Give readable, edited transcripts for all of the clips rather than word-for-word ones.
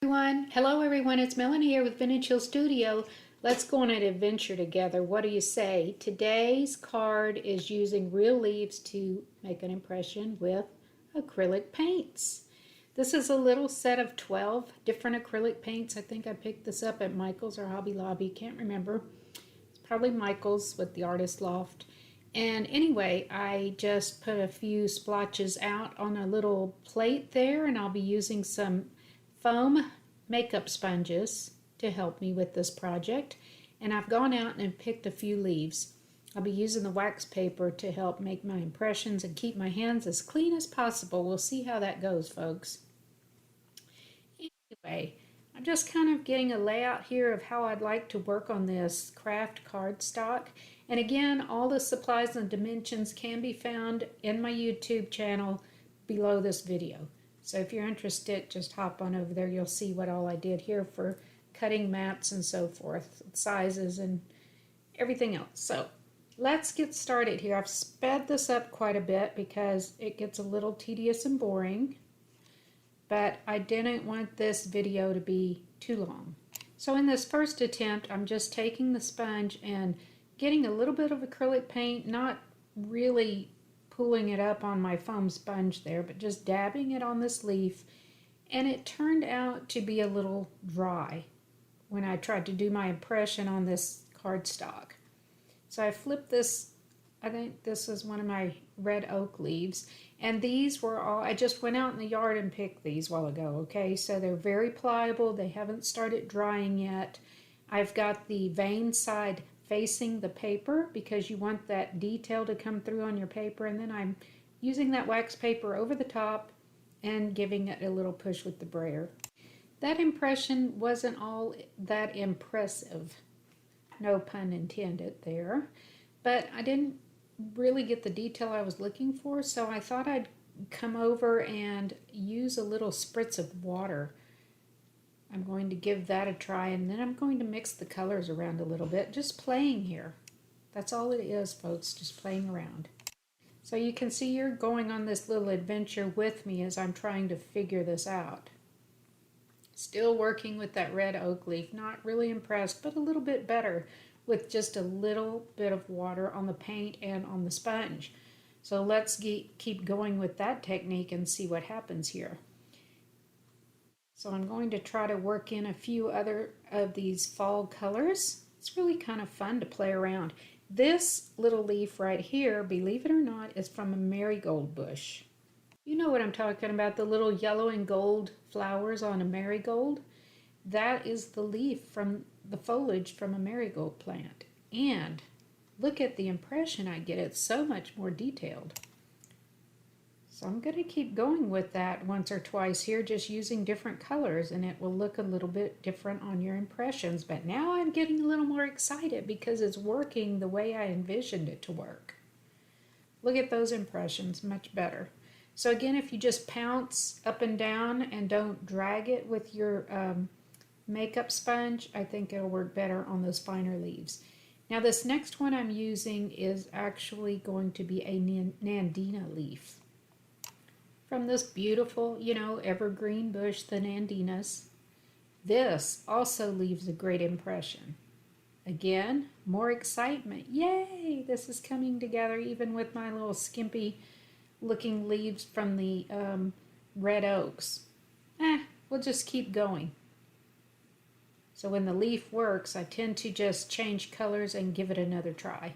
Hello everyone, it's Melanie here with Vintage Hill Studio. Let's go on an adventure together. What do you say? Today's card is using real leaves to make an impression with acrylic paints. This is a little set of 12 different acrylic paints. I think I picked this up at Michael's or Hobby Lobby, can't remember. It's probably Michael's with the artist Loft. And anyway, I just put a few splotches out on a little plate there, and I'll be using some foam makeup sponges to help me with this project. And I've gone out and picked a few leaves. I'll be using the wax paper to help make my impressions and keep my hands as clean as possible. We'll see how that goes, folks. Anyway, I'm just kind of getting a layout here of how I'd like to work on this Kraft cardstock. And again, all the supplies and dimensions can be found in my YouTube channel below this video. So if you're interested, just hop on over there. You'll see what all I did here for cutting mats and so forth, sizes and everything else. So let's get started here. I've sped this up quite a bit because it gets a little tedious and boring, but I didn't want this video to be too long. So in this first attempt, I'm just taking the sponge and getting a little bit of acrylic paint, not really pulling it up on my foam sponge there, but just dabbing it on this leaf, and it turned out to be a little dry when I tried to do my impression on this cardstock. So I flipped this, I think this is one of my red oak leaves, and these were all, I just went out in the yard and picked these a while ago, okay? So they're very pliable, they haven't started drying yet. I've got the vein side facing the paper because you want that detail to come through on your paper, and then I'm using that wax paper over the top and giving it a little push with the brayer. That impression wasn't all that impressive, no pun intended there, but I didn't really get the detail I was looking for, so I thought I'd come over and use a little spritz of water. I'm going to give that a try, and then I'm going to mix the colors around a little bit, just playing here. That's all it is, folks, just playing around. So you can see you're going on this little adventure with me as I'm trying to figure this out. Still working with that red oak leaf, not really impressed, but a little bit better with just a little bit of water on the paint and on the sponge. So let's keep going with that technique and see what happens here. So I'm going to try to work in a few other of these fall colors. It's really kind of fun to play around. This little leaf right here, believe it or not, is from a marigold bush. You know what I'm talking about, the little yellow and gold flowers on a marigold? That is the leaf from the foliage from a marigold plant. And look at the impression I get. It's so much more detailed. So I'm going to keep going with that once or twice here, just using different colors, and it will look a little bit different on your impressions. But now I'm getting a little more excited because it's working the way I envisioned it to work. Look at those impressions, much better. So again, if you just pounce up and down and don't drag it with your makeup sponge, I think it'll work better on those finer leaves. Now this next one I'm using is actually going to be a Nandina leaf. From this beautiful, evergreen bush, the Nandinas. This also leaves a great impression. Again, more excitement. Yay! This is coming together even with my little skimpy looking leaves from the red oaks. We'll just keep going. So when the leaf works, I tend to just change colors and give it another try.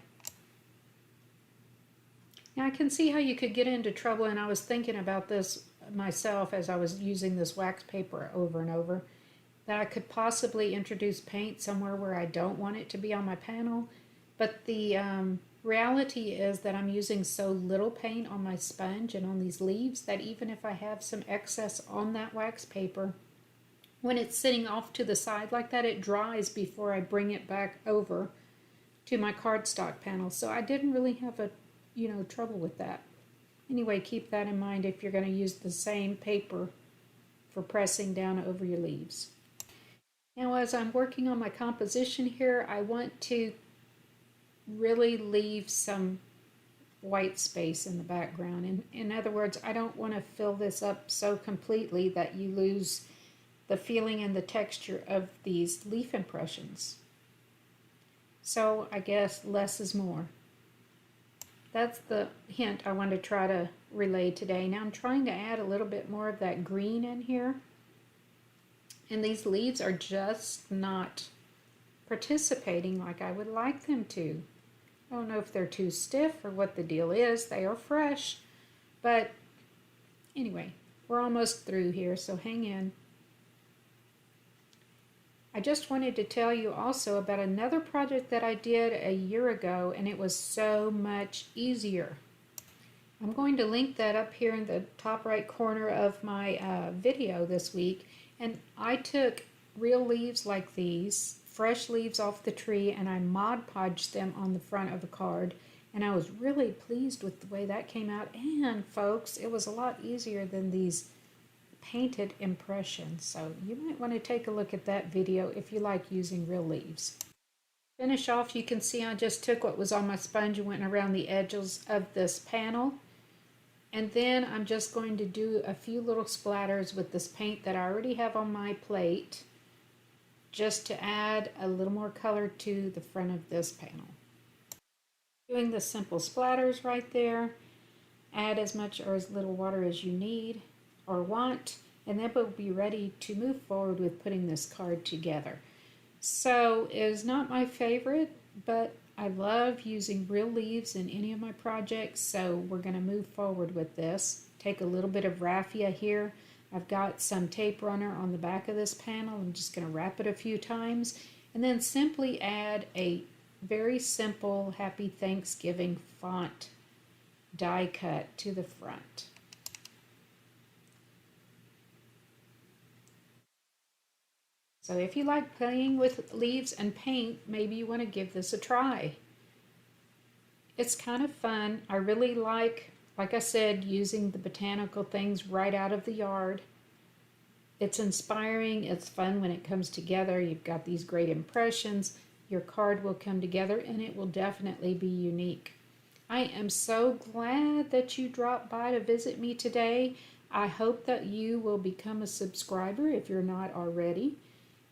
Now I can see how you could get into trouble, and I was thinking about this myself as I was using this wax paper over and over, that I could possibly introduce paint somewhere where I don't want it to be on my panel. But the reality is that I'm using so little paint on my sponge and on these leaves that even if I have some excess on that wax paper, when it's sitting off to the side like that, it dries before I bring it back over to my cardstock panel. So I didn't really have a trouble with that. Anyway, keep that in mind if you're going to use the same paper for pressing down over your leaves. Now as I'm working on my composition here, I want to really leave some white space in the background. In other words, I don't want to fill this up so completely that you lose the feeling and the texture of these leaf impressions. So I guess less is more. That's the hint I want to try to relay today. Now I'm trying to add a little bit more of that green in here. And these leaves are just not participating like I would like them to. I don't know if they're too stiff or what the deal is. They are fresh. But anyway, we're almost through here, so hang in. I just wanted to tell you also about another project that I did a year ago, and it was so much easier. I'm going to link that up here in the top right corner of my video this week. And I took real leaves like these, fresh leaves off the tree, and I Mod Podged them on the front of a card. And I was really pleased with the way that came out. And folks, it was a lot easier than these painted impressions. So you might want to take a look at that video if you like using real leaves. Finish off, you can see I just took what was on my sponge and went around the edges of this panel. And then I'm just going to do a few little splatters with this paint that I already have on my plate, just to add a little more color to the front of this panel. Doing the simple splatters right there. Add as much or as little water as you need or want, and then we'll be ready to move forward with putting this card together. So it is not my favorite, but I love using real leaves in any of my projects, so we're going to move forward with this. Take a little bit of raffia here. I've got some tape runner on the back of this panel. I'm just going to wrap it a few times, and then simply add a very simple Happy Thanksgiving font die cut to the front. So if you like playing with leaves and paint, maybe you want to give this a try. It's kind of fun. I really like I said, using the botanical things right out of the yard. It's inspiring. It's fun when it comes together. You've got these great impressions. Your card will come together and it will definitely be unique. I am so glad that you dropped by to visit me today. I hope that you will become a subscriber if you're not already.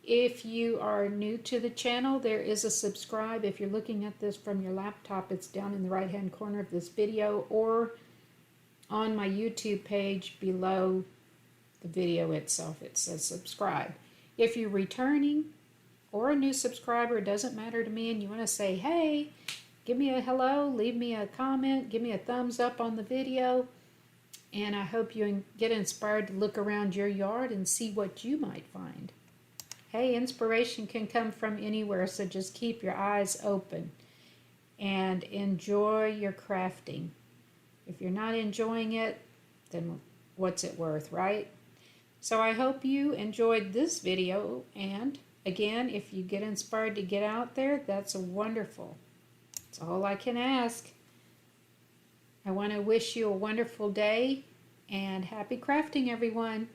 If you are new to the channel, there is a subscribe. If you're looking at this from your laptop, it's down in the right-hand corner of this video or on my YouTube page below the video itself. It says subscribe. If you're returning or a new subscriber, it doesn't matter to me, and you want to say, hey, give me a hello, leave me a comment, give me a thumbs up on the video, and I hope you get inspired to look around your yard and see what you might find. Hey, inspiration can come from anywhere, so just keep your eyes open and enjoy your crafting. If you're not enjoying it, then what's it worth, right? So I hope you enjoyed this video, and again, if you get inspired to get out there, that's wonderful. That's all I can ask. I want to wish you a wonderful day and happy crafting, everyone.